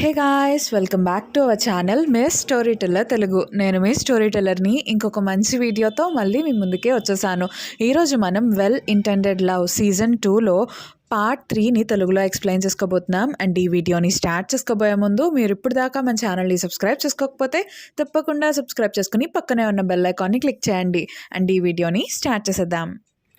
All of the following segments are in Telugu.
Hey guys, welcome back to our channel miss story teller Telugu. నేను మీ స్టోరీ టెల్లర్ని ఇంకొక మంచి వీడియోతో మళ్ళీ మీ ముందుకే వచ్చేసాను. ఈరోజు మనం వెల్ ఇంటెండెడ్ లవ్ సీజన్ 2లో పార్ట్ 3ని తెలుగులో ఎక్స్ప్లెయిన్ చేసుకోబోతున్నాం. అండ్ ఈ వీడియోని స్టార్ట్ చేసుకోబోయే ముందు మీరు ఇప్పుడు దాకా మన ఛానల్ని సబ్స్క్రైబ్ చేసుకోకపోతే తప్పకుండా సబ్స్క్రైబ్ చేసుకుని పక్కనే ఉన్న బెల్ ఐకాన్ని క్లిక్ చేయండి. అండ్ ఈ వీడియోని స్టార్ట్ చేసేద్దాం.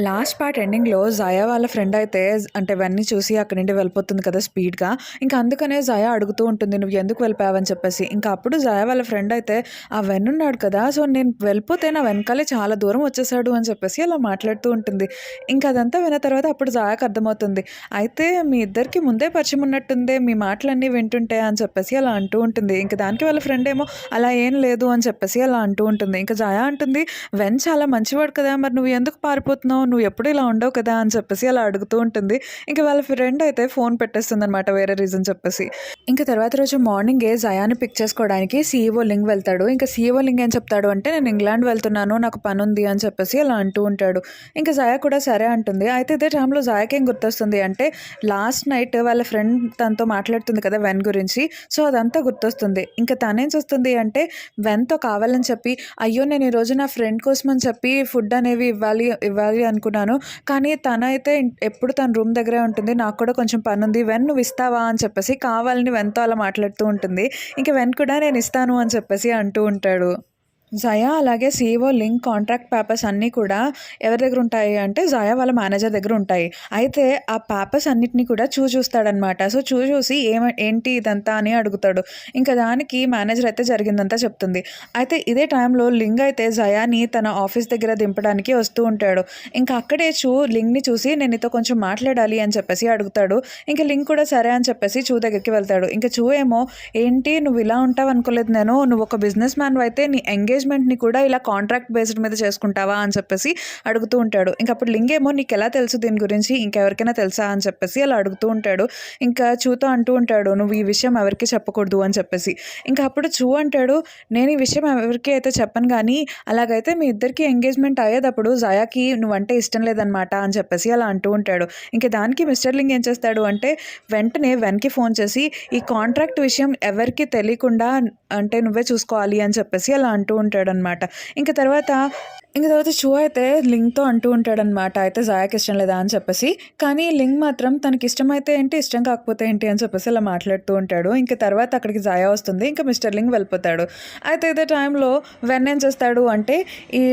లాస్ట్ పార్ట్ ఎండింగ్లో జయా వాళ్ళ ఫ్రెండ్ అయితే అంటే ఇవన్నీ చూసి అక్కడి నుండి వెళ్ళిపోతుంది కదా స్పీడ్గా. ఇంకా అందుకనే జయా అడుగుతూ ఉంటుంది, నువ్వు ఎందుకు వెళ్ళిపోయావని చెప్పేసి. ఇంకా అప్పుడు జయా వాళ్ళ ఫ్రెండ్ అయితే ఆ వెన్నున్నాడు కదా, సో నేను వెళ్ళిపోతే నా వెనకాలే చాలా దూరం వచ్చేసాడు అని చెప్పేసి అలా మాట్లాడుతూ ఉంటుంది. ఇంకా అదంతా విన్న తర్వాత అప్పుడు జయాకు అర్థమవుతుంది, అయితే మీ ఇద్దరికి ముందే పరిచయం ఉన్నట్టుంది, మీ మాటలన్నీ వింటుంటే అని చెప్పేసి అలా అంటూ ఉంటుంది. ఇంకా దానికి వాళ్ళ ఫ్రెండ్ ఏమో అలా ఏం లేదు అని చెప్పేసి అలా అంటూ ఉంటుంది. ఇంకా జయా అంటుంది, వెన్ చాలా మంచివాడు కదా, మరి నువ్వు ఎందుకు పారిపోతున్నావు, నువ్వు ఎప్పుడు ఇలా ఉండవు కదా అని చెప్పేసి అలా అడుగుతూ ఉంటుంది. ఇంకా వాళ్ళ ఫ్రెండ్ అయితే ఫోన్ పెట్టేస్తుంది అనమాట వేరే రీజన్ చెప్పేసి. ఇంకా తర్వాత రోజు మార్నింగే జయాని పిక్ చేసుకోవడానికి సీఈఓ లింగ్ వెళ్తాడు. ఇంకా సీఈఓ లింగ్ ఏం చెప్తాడు అంటే, నేను ఇంగ్లాండ్ వెళ్తున్నాను, నాకు పని ఉంది అని చెప్పేసి అలా అంటూ ఉంటాడు. ఇంకా జయా కూడా సరే అంటుంది. అయితే ఇదే టైంలో జయాకి ఏం గుర్తొస్తుంది అంటే, లాస్ట్ నైట్ వాళ్ళ ఫ్రెండ్ తనతో మాట్లాడుతుంది కదా వెన్ గురించి, సో అదంతా గుర్తొస్తుంది. ఇంకా తనేం చూస్తుంది అంటే, వెన్తో కావాలని చెప్పి, అయ్యో నేను ఈరోజు నా ఫ్రెండ్ కోసం అని చెప్పి ఫుడ్ అనేవి ఇవ్వాలి అనుకున్నాను, కానీ తనైతే ఎప్పుడు తన రూమ్ దగ్గరే ఉంటుంది, నాకు కూడా కొంచెం పని ఉంది, వెన్ నువ్వు ఇస్తావా అని చెప్పేసి కావాలని వెన్తో అలా మాట్లాడుతూ ఉంటుంది. ఇంకా వెన్ కూడా నేను ఇస్తాను అని చెప్పేసి అంటూ ఉంటాడు. జయా అలాగే సీఈఓ లింక్ కాంట్రాక్ట్ పేపర్స్ అన్నీ కూడా ఎవరి దగ్గర ఉంటాయి అంటే జయా వాళ్ళ మేనేజర్ దగ్గర ఉంటాయి. అయితే ఆ పేపర్స్ అన్నిటినీ కూడా చూస్తాడనమాట. సో చూసి ఏంటి ఇదంతా అని అడుగుతాడు. ఇంకా దానికి మేనేజర్ అయితే జరిగిందంతా చెప్తుంది. అయితే ఇదే టైంలో లింగ్ అయితే జయాని తన ఆఫీస్ దగ్గర దింపడానికి వస్తూ ఉంటాడు. ఇంకా అక్కడే లింగ్ని చూసి నేను నీతో కొంచెం మాట్లాడాలి అని చెప్పేసి అడుగుతాడు. ఇంకా లింగ్ కూడా సరే అని చెప్పేసి దగ్గరికి వెళ్తాడు. ఇంకా ఏమో, ఏంటి నువ్వు ఇలా ఉంటావు అనుకోలేదు, నువ్వు ఒక బిజినెస్ మ్యాన్ అయితే నీ ఎంగేజ్మెంట్ని కూడా ఇలా కాంట్రాక్ట్ బేస్డ్ మీద చేసుకుంటావా అని చెప్పేసి అడుగుతూ ఉంటాడు. ఇంకా అప్పుడు లింగ్ ఏమో, నీకు ఎలా తెలుసు దీని గురించి, ఇంకెవరికైనా తెలుసా అని చెప్పేసి అలా అడుగుతూ ఉంటాడు. ఇంకా చూతో అంటూ ఉంటాడు, నువ్వు ఈ విషయం ఎవరికి చెప్పకూడదు అని చెప్పేసి. ఇంకా అప్పుడు అంటాడు, నేను ఈ విషయం ఎవరికి అయితే చెప్పను, కానీ అలాగైతే మీ ఇద్దరికి ఎంగేజ్మెంట్ అయ్యేటప్పుడు జయాకి నువ్వంటే ఇష్టం లేదనమాట అని చెప్పేసి అలా అంటూ ఉంటాడు. ఇంకా దానికి మిస్టర్ లింగ్ ఏం చేస్తాడు అంటే, వెంటనే వెన్కి ఫోన్ చేసి ఈ కాంట్రాక్ట్ విషయం ఎవరికి తెలియకుండా అంటే నువ్వే చూసుకోవాలి అని చెప్పేసి అలా అంటూ ఉంటాడనమాట. ఇంకా తర్వాత అయితే లింగ్తో అంటూ ఉంటాడనమాట, అయితే జయాకి ఇష్టం లేదా అని చెప్పేసి. కానీ లింగ్ మాత్రం తనకి ఇష్టమైతే ఏంటి, ఇష్టం కాకపోతే ఏంటి అని చెప్పేసి అలా మాట్లాడుతూ ఉంటాడు. ఇంకా తర్వాత అక్కడికి జయా వస్తుంది. ఇంకా మిస్టర్ లింగ్ వెళ్ళిపోతాడు. అయితే ఇదే టైంలో వెన్ ఏం చేస్తాడు అంటే, ఈ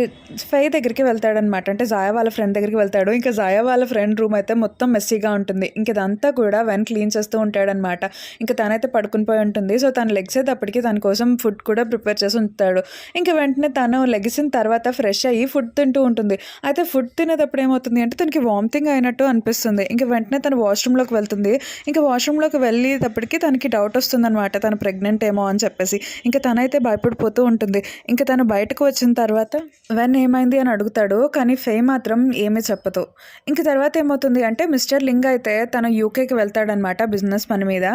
ఫై దగ్గరికి వెళ్తాడనమాట, అంటే జయా వాళ్ళ ఫ్రెండ్ దగ్గరికి వెళ్తాడు. ఇంకా జయా వాళ్ళ ఫ్రెండ్ రూమ్ అయితే మొత్తం మెస్సీగా ఉంటుంది. ఇంక ఇదంతా కూడా వెన్ క్లీన్ చేస్తూ ఉంటాడనమాట. ఇంకా తనైతే పడుకుని పోయి ఉంటుంది. సో తను లెగ్సేటప్పటికి తన కోసం ఫుడ్ కూడా ప్రిపేర్ చేసి ఉంచుతాడు. ఇంకా వెంటనే తను లెగిసిన తర్వాత ఫ్రెష్ అయ్యి ఫుడ్ తింటూ ఉంటుంది. అయితే ఫుడ్ తినేటప్పుడు ఏమవుతుంది అంటే, తనకి వామిటింగ్ అయినట్టు అనిపిస్తుంది. ఇంకా వెంటనే తను వాష్రూమ్లోకి వెళ్తుంది. ఇంకా వాష్రూమ్లోకి వెళ్ళేటప్పటికి తనకి డౌట్ వస్తుంది అనమాట, తను ప్రెగ్నెంట్ ఏమో అని చెప్పేసి. ఇంకా తనైతే భయపడిపోతూ ఉంటుంది. ఇంకా తను బయటకు వచ్చిన తర్వాత వెన్ ఏమైంది అని అడుగుతాడు, కానీ ఫే మాత్రం ఏమీ చెప్పదు. ఇంకా తర్వాత ఏమవుతుంది అంటే, మిస్టర్ లింగ్ అయితే తను యూకేకి వెళ్తాడనమాట బిజినెస్ పని మీద.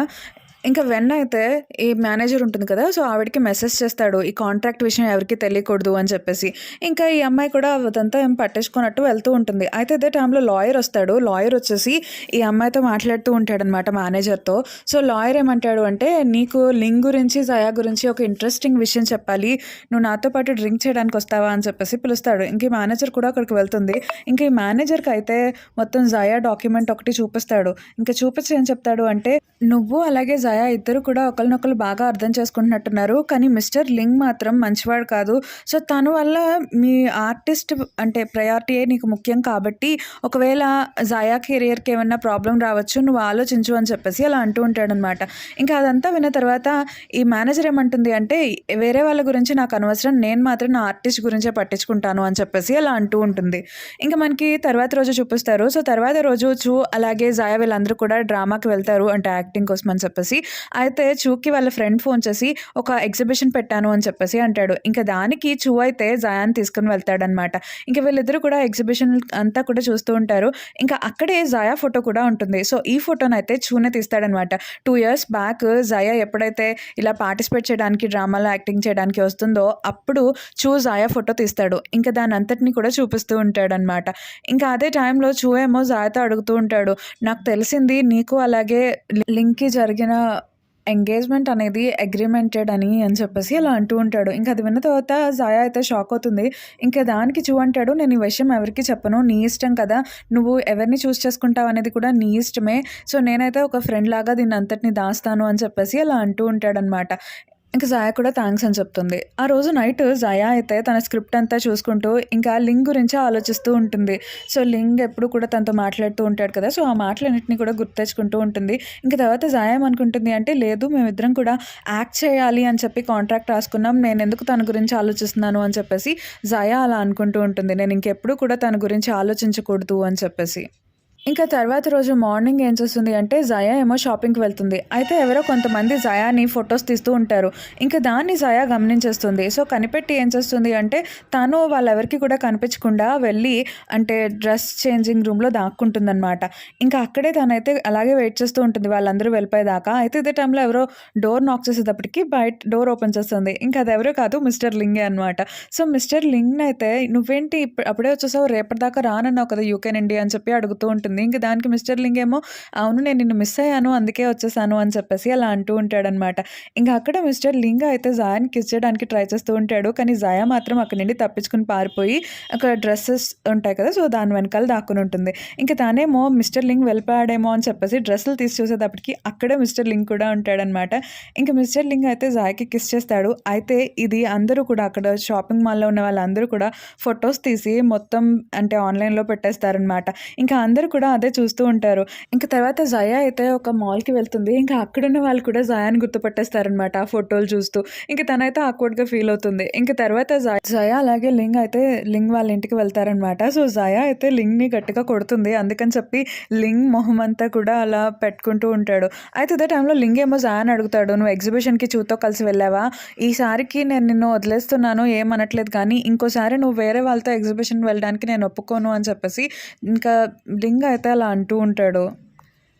ఇంకా వెన్ అయితే ఈ మేనేజర్ ఉంటుంది కదా, సో ఆవిడకి మెసేజ్ చేస్తాడు, ఈ కాంట్రాక్ట్ విషయం ఎవరికి తెలియకూడదు అని చెప్పేసి. ఇంకా ఈ అమ్మాయి కూడా అదంతా ఏం పట్టించుకున్నట్టు వెళ్తూ ఉంటుంది. అయితే ఇదే టైంలో లాయర్ వస్తాడు. లాయర్ వచ్చేసి ఈ అమ్మాయితో మాట్లాడుతూ ఉంటాడనమాట మేనేజర్తో. సో లాయర్ ఏమంటాడు అంటే, నీకు లింగ్ గురించి జయా గురించి ఒక ఇంట్రెస్టింగ్ విషయం చెప్పాలి, నువ్వు నాతో పాటు డ్రింక్ చేయడానికి వస్తావా అని చెప్పేసి పిలుస్తాడు. ఇంక ఈ మేనేజర్ కూడా అక్కడికి వెళ్తుంది. ఇంకా ఈ మేనేజర్కి అయితే మొత్తం జయా డాక్యుమెంట్ ఒకటి చూపిస్తాడు. ఇంకా చూపించి ఏం చెప్తాడు అంటే, నువ్వు అలాగే జయా ఇద్దరు కూడా ఒకరినొకరు బాగా అర్థం చేసుకుంటున్నట్టున్నారు, కానీ మిస్టర్ లింగ్ మాత్రం మంచివాడు కాదు, సో తను వల్ల మీ ఆర్టిస్ట్ అంటే ప్రయారిటీయే నీకు ముఖ్యం, కాబట్టి ఒకవేళ జయా కెరియర్కి ఏమన్నా ప్రాబ్లం రావచ్చు, నువ్వు ఆలోచించు అని చెప్పేసి అలా అంటూ ఉంటాడనమాట. ఇంకా అదంతా విన్న తర్వాత ఈ మేనేజర్ ఏమంటుంది అంటే, వేరే వాళ్ళ గురించి నాకు అనవసరం, నేను మాత్రం నా ఆర్టిస్ట్ గురించే పట్టించుకుంటాను అని చెప్పేసి అలా అంటూ ఉంటుంది. ఇంకా మనకి తర్వాత రోజు చూపిస్తారు. సో తర్వాత రోజు అలాగే జయా వీళ్ళందరూ కూడా డ్రామాకి వెళ్తారు, అంటే యాక్టింగ్ కోసం అని చెప్పేసి. అయితే చూకి వాళ్ళ ఫ్రెండ్ ఫోన్ చేసి ఒక ఎగ్జిబిషన్ పెట్టాను అని చెప్పేసి అంటాడు. ఇంకా దానికి అయితే జయాని తీసుకుని వెళ్తాడనమాట. ఇంకా వీళ్ళిద్దరూ కూడా ఎగ్జిబిషన్ అంతా కూడా చూస్తూ ఉంటారు. ఇంకా అక్కడే జయా ఫోటో కూడా ఉంటుంది. సో ఈ ఫోటోని అయితే చూనే తీస్తాడనమాట. 2 years బ్యాక్ జయా ఎప్పుడైతే ఇలా పార్టిసిపేట్ చేయడానికి డ్రామాలో యాక్టింగ్ చేయడానికి వస్తుందో అప్పుడు జయా ఫోటో తీస్తాడు. ఇంకా దాని అంతటిని కూడా చూపిస్తూ ఉంటాడనమాట. ఇంకా అదే టైంలో ఏమో జయాతో అడుగుతూ ఉంటాడు, నాకు తెలిసింది నీకు అలాగే లింక్కి జరిగిన ఎంగేజ్‌మెంట్ అనేది అగ్రీమెంటెడ్ అని చెప్పేసి అలా అంటూ ఉంటాడు. ఇంక అది విన్న తర్వాత జాయా అయితే షాక్ అవుతుంది. ఇంక దానికి చూ అంటాడు, "నేను ఈ విషయం ఎవరికీ చెప్పను. నీ ఇష్టం కదా! నువ్వు ఎవరిని చూజ్ చేసుకుంటావు అనేది కూడా నీ ఇష్టమే. సో, నేనైతే ఒక ఫ్రెండ్ లాగా దీన్నంతటిని దాస్తాను" అని చెప్పేసి అలా అంటూ ఉంటాడనమాట. ఇంక జాయా కూడా థాంక్స్ అని చెప్తుంది. ఆ రోజు నైట్ జాయా అయితే తన స్క్రిప్ట్ అంతా చూసుకుంటూ ఇంకా లింగ్ గురించి ఆలోచిస్తూ ఉంటుంది. సో, లింగ్ ఎప్పుడు కూడా తనతో మాట్లాడుతూ ఉంటాడు కదా! సో, ఆ మాటలన్నిటిని కూడా గుర్తు తెచ్చుకుంటూ ఉంటుంది. ఇంక తర్వాత జాయా ఏమనుకుంటుంది అంటే, లేదు మేమిద్దరం కూడా యాక్ట్ చేయాలి అని చెప్పి కాంట్రాక్ట్ రాసుకున్నాం. నేనెందుకు తన గురించి ఆలోచిస్తున్నాను అని చెప్పేసి జాయా అలా అనుకుంటూ ఉంటుంది. నేను ఇంకెప్పుడు కూడా తన గురించి ఆలోచించకూడదు అని చెప్పేసి. ఇంకా తర్వాత రోజు మార్నింగ్ ఏం చేస్తుంది అంటే జయా ఏమో షాపింగ్‌కి వెళ్తుంది. అయితే ఎవరో కొంతమంది జయాని ఫోటోస్ తీస్తూ ఉంటారు. ఇంక దాన్ని జయా గమనించేస్తుంది. సో, కనిపెట్టి ఏం చేస్తుంది అంటే తను వాళ్ళెవరికీ కూడా కనిపించకుండా వెళ్ళి అంటే డ్రెస్ చేంజింగ్ రూమ్‌లో దాక్కుంటుందనమాట. ఇంకా అక్కడే తనైతే అలాగే వెయిట్ చేస్తూ ఉంటుంది వాళ్ళందరూ వెళ్ళిపోయేదాకా. అయితే ఇదే టైంలో ఎవరో డోర్ నాక్ చేసేటప్పటికి బయట డోర్ ఓపెన్ చేస్తుంది. ఇంకా అదెవరో కాదు మిస్టర్ లింగే అనమాట. సో, మిస్టర్ లింగ్‌నైతే "నువ్వేంటి అప్పుడే వచ్చేసావు? రేపటిదాకా రానన్నావు కదా యూకే నుండి" అని చెప్పి అడుగుతూ ఉంటుంది. ఇంక దానికి మిస్టర్ లింగ్ ఏమో, "అవును నేను నిన్ను మిస్ అయ్యాను అందుకే వచ్చేసాను" అని చెప్పేసి అలా అంటూ ఉంటాడనమాట. ఇంక అక్కడ మిస్టర్ లింగ్ అయితే జాయాని కిస్ చేయడానికి ట్రై చేస్తూ ఉంటాడు. కానీ జాయా మాత్రం అక్కడి నుండి తప్పించుకొని పారిపోయి అక్కడ డ్రెసెస్ ఉంటాయి కదా! సో, దాని వెనకాల దాక్కుని ఉంటుంది. ఇంక తానేమో మిస్టర్ లింగ్ వెళ్ళిపోయాడేమో అని చెప్పేసి డ్రెస్సులు తీసి చూసేటప్పటికి అక్కడే మిస్టర్ లింగ్ కూడా ఉంటాడనమాట. ఇంక మిస్టర్ లింగ్ అయితే జాయాకి కిస్ చేస్తాడు. అయితే ఇది అందరూ కూడా అక్కడ షాపింగ్ మాల్‌లో ఉన్న వాళ్ళందరూ కూడా ఫోటోస్ తీసి మొత్తం అంటే ఆన్‌లైన్‌లో పెట్టేస్తారనమాట. ఇంకా అందరూ కూడా అదే చూస్తూ ఉంటారు. ఇంక తర్వాత జయా అయితే ఒక మాల్‌కి వెళ్తుంది. ఇంకా అక్కడున్న వాళ్ళు కూడా జయాని గుర్తుపట్టేస్తారనమాట ఆ ఫోటోలు చూస్తూ. ఇంక తనైతే ఆక్వర్డ్‌గా ఫీల్ అవుతుంది. ఇంక తర్వాత జయా అలాగే లింగ్ వాళ్ళ ఇంటికి వెళ్తారనమాట. సో, జయా అయితే లింగ్‌ని గట్టిగా కొడుతుంది. అందుకని చెప్పి లింగ్ మొహమంతా కూడా అలా పెట్టుకుంటూ ఉంటాడు. అయితే ఇదే టైంలో లింగ్ ఏమో జయాని అడుగుతాడు, "నువ్వు ఎగ్జిబిషన్‌కి చూతో కలిసి వెళ్ళావా? ఈసారికి నేను నిన్ను వదిలేస్తున్నాను ఏమనట్లేదు కానీ ఇంకోసారి నువ్వు వేరే వాళ్ళతో ఎగ్జిబిషన్ వెళ్ళడానికి నేను ఒప్పుకోను" అని చెప్పేసి ఇంకా లింగ్ అయితే అలా అంటూ ఉంటాడు.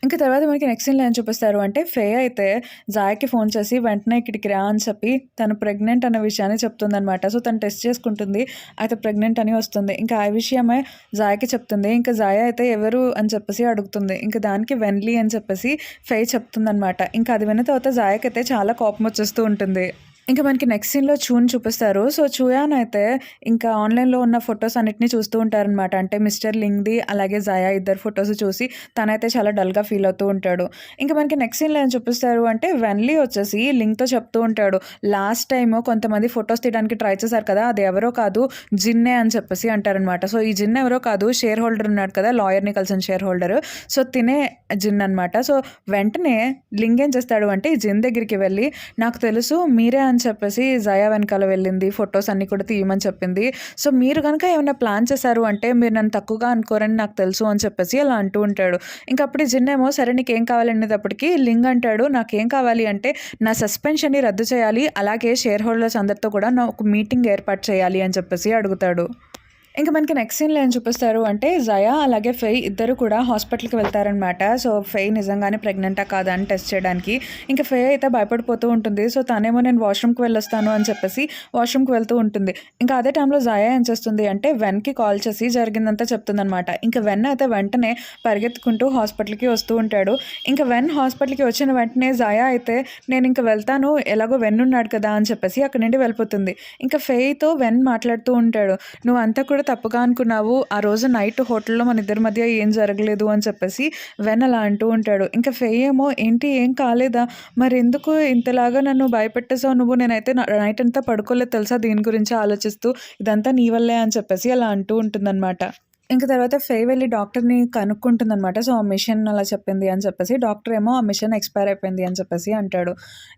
ఇంక తర్వాత మనకి నెక్స్ట్ సీన్‌లో ఏం చూపిస్తారు అంటే ఫేయ అయితే జాయ్‌కి ఫోన్ చేసి వెంటనే ఇక్కడికి రా అని చెప్పి తను ప్రెగ్నెంట్ అన్న విషయాన్ని చెప్తుందనమాట. సో, తను టెస్ట్ చేసుకుంటుంది. అయితే ప్రెగ్నెంట్ అని వస్తుంది. ఇంకా ఆ విషయమే జాయ్‌కి చెప్తుంది. ఇంకా జాయ్ అయితే ఎవరు అని చెప్పేసి అడుగుతుంది. ఇంక దానికి వెన్లీ అని చెప్పేసి ఫేయ చెప్తుందనమాట. ఇంకా అది విన్న తర్వాత జాయ్‌కైతే చాలా కోపం వచ్చేస్తూ ఉంటుంది. ఇంకా మనకి నెక్స్ట్ సీన్‌లో చూని చూపిస్తారు. సో, చూయాన్ అయితే ఇంకా ఆన్‌లైన్‌లో ఉన్న ఫోటోస్ అన్నిటిని చూస్తూ ఉంటారనమాట. అంటే మిస్టర్ లింగ్‌ది అలాగే జయా ఇద్దరు ఫోటోస్ చూసి తనైతే చాలా డల్‌గా ఫీల్ అవుతూ ఉంటాడు. ఇంకా మనకి నెక్స్ట్ సీన్‌లో ఏం చూపిస్తారు అంటే వెన్లీ వచ్చేసి లింగ్‌తో చెప్తూ ఉంటాడు. లాస్ట్ టైము కొంతమంది ఫోటోస్ తీయడానికి ట్రై చేశారు కదా! అది ఎవరో కాదు జిన్నే అని చెప్పేసి అంటారనమాట. సో, ఈ జిన్ ఎవరో కాదు షేర్ హోల్డర్ ఉన్నాడు కదా! లాయర్‌ని కలిసిన షేర్ హోల్డర్. సో, తినే జిన్ అనమాట. సో, వెంటనే లింగ్ ఏం చేస్తాడు అంటే ఈ జిన్ దగ్గరికి వెళ్ళి నాకు తెలుసు మీరే అని చెప్పేసి జయా వెనకాల వెళ్ళింది. ఫోటోస్ అన్నీ కూడా తీయమని చెప్పింది. సో, మీరు గనక ఏమన్నా ప్లాన్ చేశారు అంటే మీరు నన్ను తక్కువగా అనుకోరని నాకు తెలుసు అని చెప్పేసి అలా అంటూ ఉంటాడు. ఇంక అప్పుడు జిన్నేమో సరే నీకేం కావాలి అనేటప్పటికి లింగ్ అంటాడు నాకేం కావాలి అంటే నా సస్పెన్షన్‌ని రద్దు చేయాలి. అలాగే షేర్ హోల్డర్స్ అందరితో కూడా ఒక మీటింగ్ ఏర్పాటు చేయాలి అని చెప్పేసి అడుగుతాడు. ఇంక మనకి నెక్స్ట్ సీన్‌లో ఏం చూపిస్తారు అంటే జయా అలాగే ఫెయ్ ఇద్దరు కూడా హాస్పిటల్‌కి వెళ్తారనమాట. సో, ఫెయ్ నిజంగానే ప్రెగ్నెంటా కాదా అని టెస్ట్ చేయడానికి. ఇంక ఫెయ్ అయితే భయపడిపోతూ ఉంటుంది. సో, తనేమో నేను వాష్‌రూమ్‌కి వెళ్ళొస్తాను అని చెప్పేసి వాష్‌రూమ్‌కి వెళ్తూ ఉంటుంది. ఇంకా అదే టైంలో జయా ఏం చేస్తుంది అంటే వెన్‌కి కాల్ చేసి జరిగిందంతా చెప్తుందనమాట. ఇంక వెన్ అయితే వెంటనే పరిగెత్తుకుంటూ హాస్పిటల్‌కి వస్తూ ఉంటాడు. ఇంక వెన్ హాస్పిటల్‌కి వచ్చిన వెంటనే జయా అయితే నేను ఇంక వెళ్తాను ఎలాగో వెన్ ఉన్నాడు కదా అని చెప్పేసి అక్కడి నుండి వెళ్ళిపోతుంది. ఇంక ఫెయ్‌తో వెన్ మాట్లాడుతూ ఉంటాడు. "నువ్వంతా కూడా తప్పుగా అనుకున్నావు. ఆ రోజు నైట్ హోటల్‌లో మన ఇద్దరి మధ్య ఏం జరగలేదు" అని చెప్పేసి వెన్ అలా అంటూ ఉంటాడు. ఇంకా ఫెయ్ ఏమో ఏంటి ఏం కాలేదా? మరెందుకు ఇంతలాగా నన్ను భయపెట్టేసావు నువ్వు? నేనైతే నైట్ అంతా పడుకోలేదు తెలుసా దీని గురించే ఆలోచిస్తూ. ఇదంతా నీ వల్లే అని చెప్పేసి అలా అంటూ ఉంటుందనమాట. ఇంక తర్వాత ఫెయ్ వెళ్ళి డాక్టర్‌ని కనుక్కుంటుందనమాట. సో, ఆ మిషన్ అలా చెప్పింది అని చెప్పేసి డాక్టర్ ఏమో ఆ మిషన్ ఎక్స్‌పైర్ అయిపోయింది అని చెప్పేసి అంటాడు.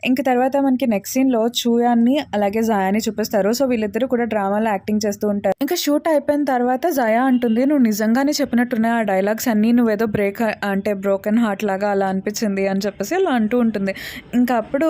ఇంక తర్వాత మనకి నెక్స్ట్ సీన్‌లో చూయాన్ని అలాగే జయాని చూపిస్తారు. సో, వీళ్ళిద్దరూ కూడా డ్రామాలో యాక్టింగ్ చేస్తూ ఉంటారు. ఇంకా షూట్ అయిపోయిన తర్వాత జయా అంటుంది "నువ్వు నిజంగానే చెప్పినట్టున్నాయి ఆ డైలాగ్స్ అన్నీ నువ్వేదో అంటే బ్రోకెన్ హార్ట్ లాగా అలా అనిపించింది" అని చెప్పేసి అలా అంటూ ఉంటుంది. ఇంకా అప్పుడు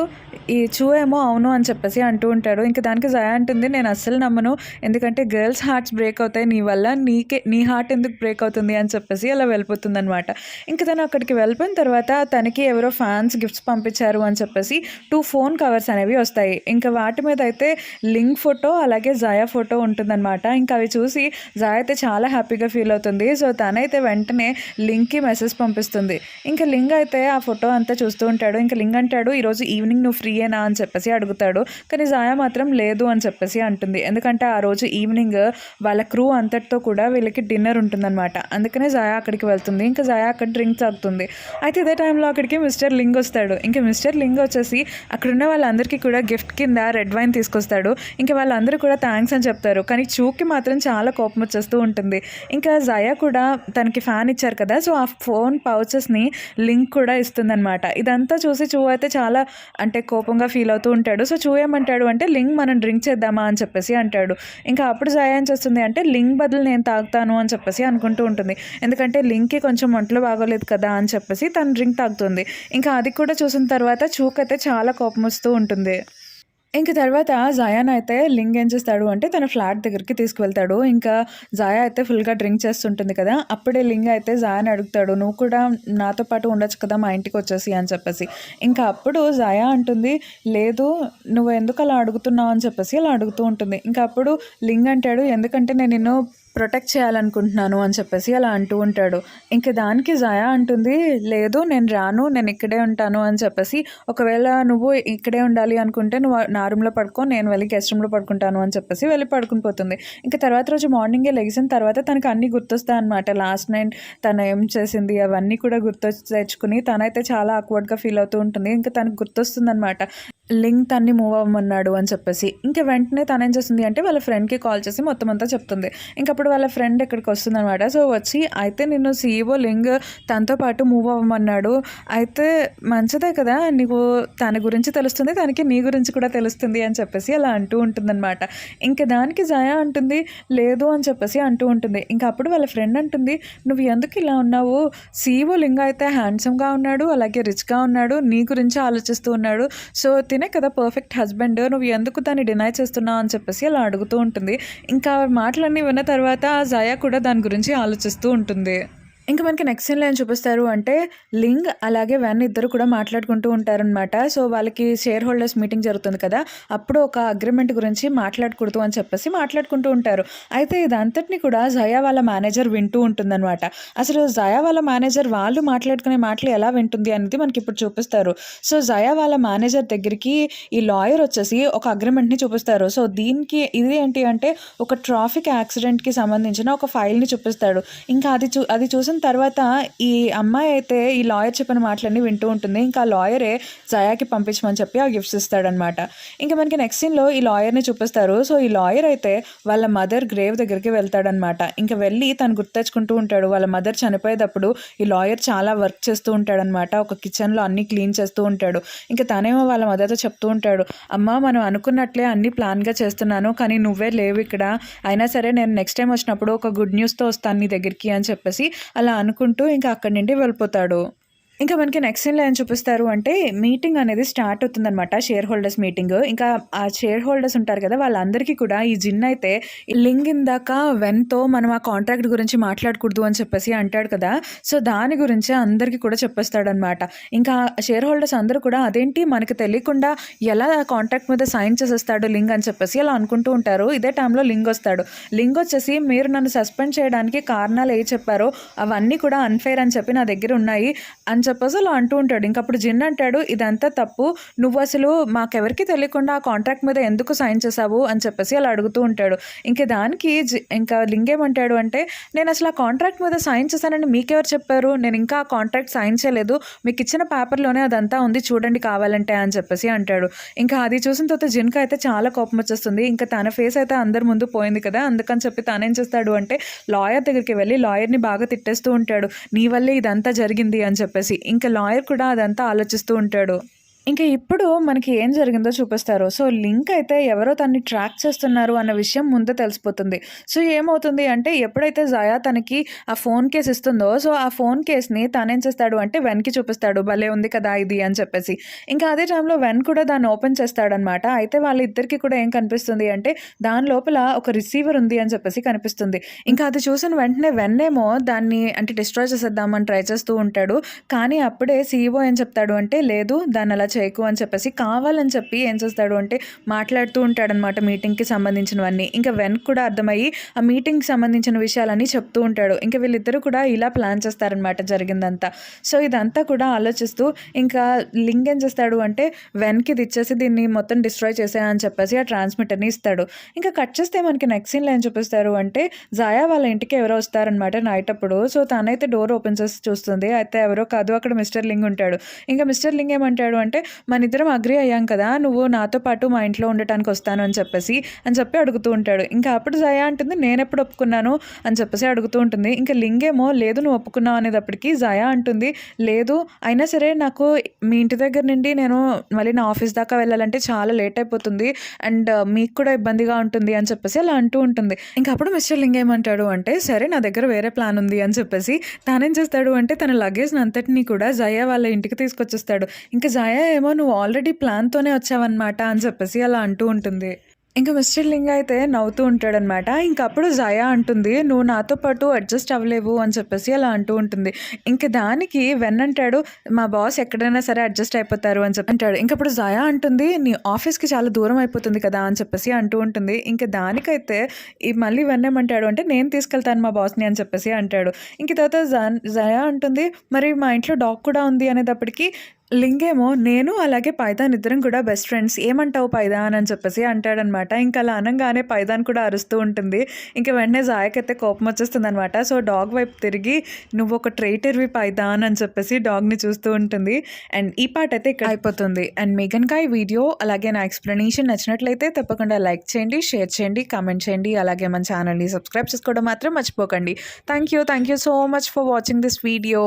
ఈ చూ ఏమో అవును అని చెప్పేసి అంటూ ఉంటాడు. ఇంక దానికి జయా అంటుంది "నేను అస్సలు నమ్మను. ఎందుకంటే గర్ల్స్ హార్ట్స్ బ్రేక్ అవుతాయి నీ వల్ల. నీ హార్ట్ ఎందుకు బ్రేక్ అవుతుంది అని చెప్పేసి అలా వెళ్ళిపోతుందనమాట. ఇంక తను అక్కడికి వెళ్ళిపోయిన తర్వాత తనకి ఎవరో ఫ్యాన్స్ గిఫ్ట్స్ పంపించారు అని చెప్పేసి 2 ఫోన్ కవర్స్ అనేవి వస్తాయి. ఇంకా వాటి మీద అయితే లింగ్ ఫోటో అలాగే జయా ఫోటో ఉంటుందన్నమాట. ఇంకా అవి చూసి జయా అయితే చాలా హ్యాపీగా ఫీల్ అవుతుంది. సో తనైతే వెంటనే లింగ్కి మెసేజ్ పంపిస్తుంది. ఇంకా లింగ్ అయితే ఆ ఫోటో అంతా చూస్తూ ఉంటాడు. ఇంకా లింగ్ అంటాడు, ఈరోజు ఈవినింగ్ నువ్వు ఫ్రీయేనా అని చెప్పేసి అడుగుతాడు. కానీ జయా మాత్రం లేదు అని చెప్పేసి అంటుంది. ఎందుకంటే ఆ రోజు ఈవినింగ్ వాళ్ళ క్రూ అంతటితో కూడా వీళ్ళకి డిన్నర్ ఉంటుందన్నమాట. అందుకనే జయా అక్కడికి వెళ్తుంది. ఇంకా జయా అక్కడ డ్రింక్ తాగుతుంది. అయితే ఇదే టైంలో అక్కడికి మిస్టర్ లింగ్ వస్తాడు. ఇంకా మిస్టర్ లింగ్ వచ్చేసి అక్కడున్న వాళ్ళందరికీ కూడా గిఫ్ట్ కింద రెడ్ వైన్ తీసుకొస్తాడు. ఇంకా వాళ్ళందరూ కూడా థ్యాంక్స్ అని చెప్తారు. కానీ చూకి మాత్రం చాలా కోపం వచ్చేస్తూ ఉంటుంది. ఇంకా జయా కూడా తనకి ఫ్యాన్ ఇచ్చారు కదా, సో ఆ ఫోన్ పౌచెస్ని లింక్ కూడా ఇస్తుందన్నమాట. ఇదంతా చూసి చూ అయితే చాలా అంటే కోపంగా ఫీల్ అవుతూ ఉంటాడు. సో చూ ఏమంటాడు అంటే, లింక్ మనం డ్రింక్ చేద్దామా అని చెప్పేసి అంటాడు. ఇంకా అప్పుడు జయా ఏం చేస్తుంది అంటే, లింక్ బదులు నేను తాగుతాను అని చెప్పేసి అనుకుంటూ ఉంటుంది. ఎందుకంటే లింక్కి కొంచెం ఒంట్లో బాగోలేదు కదా అని చెప్పేసి తను డ్రింక్ తాగుతుంది. ఇంకా అది కూడా చూసిన తర్వాత చూకైతే చాలా కోపం వస్తూ ఉంటుంది. ఇంక తర్వాత జయాన్ అయితే లింగ్ ఏం చేస్తాడు అంటే తన ఫ్లాట్ దగ్గరికి తీసుకువెళ్తాడు. ఇంకా జయా అయితే ఫుల్గా డ్రింక్ చేస్తుంటుంది కదా, అప్పుడే లింగ్ అయితే జయాన్ అడుగుతాడు, నువ్వు కూడా నాతో పాటు ఉండొచ్చు కదా మా ఇంటికి వచ్చేసి అని చెప్పేసి. ఇంకా అప్పుడు జయా అంటుంది, లేదు నువ్వు ఎందుకు అలా అడుగుతున్నావు అని చెప్పేసి అలా అడుగుతూ ఉంటుంది. ఇంకా అప్పుడు లింగ్ అంటాడు, ఎందుకంటే నేను నిన్ను ప్రొటెక్ట్ చేయాలనుకుంటున్నాను అని చెప్పేసి అలా అంటూ ఉంటాడు. ఇంక దానికి జయా అంటుంది, లేదు నేను రాను, నేను ఇక్కడే ఉంటాను అని చెప్పేసి, ఒకవేళ నువ్వు ఇక్కడే ఉండాలి అనుకుంటే నువ్వు నా రూమ్లో పడుకో, నేను వెళ్ళి గెస్ట్ రూమ్లో పడుకుంటాను అని చెప్పేసి వెళ్ళి పడుకుని పోతుంది. ఇంకా తర్వాత రోజు మార్నింగే లెగిసిన తర్వాత తనకు అన్నీ గుర్తొస్తాయి అనమాట. లాస్ట్ నైట్ తను ఏం చేసింది అవన్నీ కూడా తెచ్చుకుని తనైతే చాలా ఆక్వర్డ్గా ఫీల్ అవుతూ ఉంటుంది. ఇంకా తనకు గుర్తొస్తుంది అనమాట, లింక్ తన్ని మూవ్ అవ్వమన్నాడు అని చెప్పేసి. ఇంకా వెంటనే తను ఏం చేస్తుంది అంటే వాళ్ళ ఫ్రెండ్కి కాల్ చేసి మొత్తం అంతా చెప్తుంది. ఇంకప్పుడు వాళ్ళ ఫ్రెండ్ ఇక్కడికి వస్తుంది అనమాట. సో వచ్చి, అయితే నిన్ను సీఈఓ లింగ్ తనతో పాటు మూవ్ అవ్వమన్నాడు, అయితే మంచిదే కదా, నీకు తన గురించి తెలుస్తుంది, తనకి నీ గురించి కూడా తెలుస్తుంది అని చెప్పేసి అలా అంటూ ఉంటుందన్నమాట. ఇంకా దానికి జయా అంటుంది, లేదు అని చెప్పేసి అంటూ ఉంటుంది. ఇంకా అప్పుడు వాళ్ళ ఫ్రెండ్ అంటుంది, నువ్వు ఎందుకు ఇలా ఉన్నావు, సీఈఓ లింగ్ అయితే హ్యాండ్సమ్గా ఉన్నాడు, అలాగే రిచ్గా ఉన్నాడు, నీ గురించి ఆలోచిస్తూ ఉన్నాడు, సో తినే కదా పర్ఫెక్ట్ హస్బెండ్, నువ్వు ఎందుకు దాన్ని డినై చేస్తున్నావు అని చెప్పేసి అలా అడుగుతూ ఉంటుంది. ఇంకా మాటలన్నీ విన్న తర్వాత జయా కూడా దాని గురించి ఆలోచిస్తూ ఉంటుంది. ఇంకా మనకి నెక్స్ట్ సీన్లో ఏం చూపిస్తారు అంటే, లింగ్ అలాగే వెన్ ఇద్దరు కూడా మాట్లాడుకుంటూ ఉంటారనమాట. సో వాళ్ళకి షేర్ హోల్డర్స్ మీటింగ్ జరుగుతుంది కదా, అప్పుడు ఒక అగ్రిమెంట్ గురించి మాట్లాడకూడదు అని చెప్పేసి మాట్లాడుకుంటూ ఉంటారు. అయితే ఇదంతటిని కూడా జయా వాళ్ళ మేనేజర్ వింటూ ఉంటుందన్నమాట. అసలు జయా వాళ్ళ మేనేజర్ వాళ్ళు మాట్లాడుకునే మాటలు ఎలా వింటుంది అనేది మనకి ఇప్పుడు చూపిస్తారు. సో జయా వాళ్ళ మేనేజర్ దగ్గరికి ఈ లాయర్ వచ్చేసి ఒక అగ్రిమెంట్ని చూపిస్తారు. సో దీనికి ఇది ఏంటి అంటే, ఒక ట్రాఫిక్ యాక్సిడెంట్కి సంబంధించిన ఒక ఫైల్ని చూపిస్తాడు. ఇంకా అది చూసిన తర్వాత ఈ అమ్మాయి అయితే ఈ లాయర్ చెప్పిన మాటలన్నీ వింటూ ఉంటుంది. ఇంకా ఆ లాయరే జయాకి పంపించమని చెప్పి ఆ గిఫ్ట్స్ ఇస్తాడనమాట. ఇంకా మనకి నెక్స్ట్ సీన్లో ఈ లాయర్ని చూపిస్తారు. సో ఈ లాయర్ అయితే వాళ్ళ మదర్ గ్రేవ్ దగ్గరికి వెళ్తాడనమాట. ఇంకా వెళ్ళి తను గుర్తెచ్చుకుంటూ ఉంటాడు. వాళ్ళ మదర్ చనిపోయేటప్పుడు ఈ లాయర్ చాలా వర్క్ చేస్తూ ఉంటాడనమాట. ఒక కిచెన్లో అన్నీ క్లీన్ చేస్తూ ఉంటాడు. ఇంకా తనేమో వాళ్ళ మదర్తో చెప్తూ ఉంటాడు, అమ్మ మనం అనుకున్నట్లే అన్ని ప్లాన్గా చేస్తున్నాను, కానీ నువ్వే లేవు ఇక్కడ, అయినా సరే నేను నెక్స్ట్ టైం వచ్చినప్పుడు ఒక గుడ్ న్యూస్తో వస్తాను నీ దగ్గరికి అని చెప్పేసి అలా అనుకుంటూ ఇంకా అక్కడి నుండి వెళ్ళిపోతాడు. ఇంకా మనకి నెక్స్ట్ సీన్లో ఏం చూపిస్తారు అంటే, మీటింగ్ అనేది స్టార్ట్ అవుతుందన్నమాట, షేర్ హోల్డర్స్ మీటింగ్. ఇంకా ఆ షేర్ హోల్డర్స్ ఉంటారు కదా, వాళ్ళందరికీ కూడా ఈ జిన్ అయితే లింగ్ ఇందాక వెన్తో మనం ఆ కాంట్రాక్ట్ గురించి మాట్లాడకూడదు అని చెప్పేసి అంటాడు కదా, సో దాని గురించి అందరికీ కూడా చెప్పేస్తాడనమాట. ఇంకా షేర్ హోల్డర్స్ అందరూ కూడా అదేంటి మనకి తెలియకుండా ఎలా కాంట్రాక్ట్ మీద సైన్ చేసేస్తాడు లింగ్ అని చెప్పేసి అలా అనుకుంటూ ఉంటారు. ఇదే టైంలో లింగ్ వస్తాడు. లింగ్ వచ్చేసి, మీరు నన్ను సస్పెండ్ చేయడానికి కారణాలు ఏ చెప్పారో అవన్నీ కూడా అన్ఫెయిర్ అని చెప్పి నా దగ్గర ఉన్నాయి అని చెప్పేసి అలా అంటూ ఉంటాడు. ఇంకప్పుడు జిన్ అంటాడు, ఇదంతా తప్పు, నువ్వు అసలు మాకెవరికి తెలియకుండా ఆ కాంట్రాక్ట్ మీద ఎందుకు సైన్ చేసావు అని చెప్పేసి అలా అడుగుతూ ఉంటాడు. ఇంకా దానికి ఇంకా లింగ్ ఏమంటాడు అంటే, నేను అసలు ఆ కాంట్రాక్ట్ మీద సైన్ చేశానని మీకెవరు చెప్పారు, నేను ఇంకా ఆ కాంట్రాక్ట్ సైన్ చేయలేదు, మీకు ఇచ్చిన పేపర్లోనే అదంతా ఉంది చూడండి కావాలంటే అని చెప్పేసి అంటాడు. ఇంకా అది చూసిన తర్వాత జిన్కి అయితే చాలా కోపం వచ్చేస్తుంది. ఇంకా తన ఫేస్ అయితే అందరి ముందు పోయింది కదా, అందుకని చెప్పి తనేం చేస్తాడు అంటే లాయర్ దగ్గరికి వెళ్ళి లాయర్ని బాగా తిట్టేస్తూ ఉంటాడు, నీ వల్లే ఇదంతా జరిగింది అని చెప్పేసి. ఇంకా లాయర్ కూడా అదంతా ఆలోచిస్తూ ఉంటాడు. ఇంకా ఇప్పుడు మనకి ఏం జరిగిందో చూపిస్తారు. సో, లింక్ అయితే ఎవరో తనని ట్రాక్ చేస్తున్నారు అన్న విషయం ముందే తెలిసిపోతుంది. సో, ఏమవుతుంది అంటే ఎప్పుడైతే జయా తనకి ఆ ఫోన్ కేస్ ఇస్తుందో, సో, ఆ ఫోన్ కేస్‌ని తనేం చేస్తాడు అంటే వెన్‌కి చూపిస్తాడు. భలే ఉంది కదా ఇది అని చెప్పేసి. ఇంకా అదే టైంలో వెన్ కూడా దాన్ని ఓపెన్ చేస్తాడనమాట. అయితే వాళ్ళిద్దరికీ కూడా ఏం కనిపిస్తుంది అంటే దాని లోపల ఒక రిసీవర్ ఉంది అని చెప్పేసి కనిపిస్తుంది. ఇంకా అది చూసిన వెంటనే వెన్నేమో దాన్ని అంటే డిస్ట్రాయ్ చేసేద్దామని ట్రై చేస్తూ ఉంటాడు. కానీ అప్పుడే సీఈఓ ఏం చెప్తాడు అంటే లేదు దాన్ని అలా చేయకు అని చెప్పేసి కావాలని చెప్పి ఏం చేస్తాడు అంటే మాట్లాడుతూ ఉంటాడనమాట మీటింగ్‌కి సంబంధించినవన్నీ. ఇంకా వెన్‌కి కూడా అర్థమయ్యి ఆ మీటింగ్‌కి సంబంధించిన విషయాలన్నీ చెప్తూ ఉంటాడు. ఇంకా వీళ్ళిద్దరూ కూడా ఇలా ప్లాన్ చేస్తారనమాట జరిగిందంతా. సో, ఇదంతా కూడా ఆలోచిస్తూ ఇంకా లింగ్ ఏం చేస్తాడు అంటే వెన్‌కి ఇది ఇచ్చేసి దీన్ని మొత్తం డిస్ట్రాయ్ చేసేయి అని చెప్పేసి ఆ ట్రాన్స్మిటర్‌ని ఇస్తాడు. ఇంకా కట్ చేస్తే మనకి నెక్స్ట్ సీన్‌లో ఏం చూపిస్తారు అంటే జయా వాళ్ళ ఇంటికి ఎవరో వస్తారనమాట నైట్ అప్పుడు. సో, తనైతే డోర్ ఓపెన్ చేసి చూస్తుంది. అయితే ఎవరో కాదు అక్కడ మిస్టర్ లింగ్ ఉంటాడు. ఇంకా మిస్టర్ లింగ్ ఏమంటాడు అంటే మనిద్దరం అగ్రీ అయ్యాం కదా! నువ్వు నాతో పాటు మా ఇంట్లో ఉండటానికి వస్తాను అని చెప్పి అడుగుతూ ఉంటాడు. ఇంకా అప్పుడు జయా అంటుంది నేనెప్పుడు ఒప్పుకున్నాను అని చెప్పేసి అడుగుతూ ఉంటుంది. ఇంకా లింగ్ ఏమో లేదు నువ్వు ఒప్పుకున్నావు అనేటప్పటికి జయా అంటుంది లేదు అయినా సరే నాకు మీ ఇంటి దగ్గర నుండి నేను మళ్ళీ నా ఆఫీస్ దాకా వెళ్ళాలంటే చాలా లేట్ అయిపోతుంది. అండ్ మీకు కూడా ఇబ్బందిగా ఉంటుంది అని చెప్పేసి అలా అంటూ ఉంటుంది. ఇంక అప్పుడు మిస్టర్ లింగ్ ఏమంటాడు అంటే సరే నా దగ్గర వేరే ప్లాన్ ఉంది అని చెప్పేసి తానేం చేస్తాడు అంటే తన లగేజ్‌ని అంతటిని కూడా జయా వాళ్ళ ఇంటికి తీసుకొచ్చేస్తాడు. ఇంకా జయా ఏమో నువ్వు ఆల్రెడీ ప్లాన్‌తోనే వచ్చావన్నమాట అని చెప్పేసి అలా అంటూ ఉంటుంది. ఇంక మిస్టర్ లింగ్ అయితే నవ్వుతూ ఉంటాడనమాట. ఇంకప్పుడు జయా అంటుంది, "నువ్వు నాతో పాటు అడ్జస్ట్ అవ్వలేవు" అని చెప్పేసి అలా అంటూ ఉంటుంది. ఇంక దానికి వెన్ అంటాడు, "మా బాస్ ఎక్కడైనా సరే అడ్జస్ట్ అయిపోతారు" అని చెప్పి అంటాడు. ఇంకప్పుడు జయా అంటుంది, "నీ ఆఫీస్‌కి చాలా దూరం అయిపోతుంది కదా" అని చెప్పేసి అంటూ ఉంటుంది. ఇంక దానికైతే మళ్ళీ వెన్ ఏమంటాడు అంటే, "నేను తీసుకెళ్తాను మా బాస్‌ని" అని చెప్పేసి అంటాడు. ఇంక తర్వాత జయా అంటుంది, "మరి మా ఇంట్లో డాగ్ కూడా ఉంది" అనేటప్పటికి లింగేమో నేను అలాగే పైథాన్ ఇద్దరం కూడా బెస్ట్ ఫ్రెండ్స్ ఏమంటావు పైథాన్ అని చెప్పేసి అంటాడనమాట. ఇంకా అలా అనంగానే పైథాన్ కూడా అరుస్తూ ఉంటుంది. ఇంక వెంటనే జాయకైతే కోపం వచ్చేస్తుందనమాట. సో, డాగ్ వైపు తిరిగి నువ్వు ఒక ట్రైటర్‌వి పైథాన్ అని చెప్పేసి డాగ్‌ని చూస్తూ ఉంటుంది. అండ్ ఈ పార్ట్ అయితే ఇక్కడ అయిపోతుంది. అండ్ మీకు గనుక ఈ వీడియో అలాగే నా ఎక్స్‌ప్లనేషన్ నచ్చినట్లయితే తప్పకుండా లైక్ చేయండి, షేర్ చేయండి, కామెంట్ చేయండి. అలాగే మన ఛానల్‌ని సబ్స్క్రైబ్ చేసుకోవడం మాత్రం మర్చిపోకండి. Thank you so much for watching this video.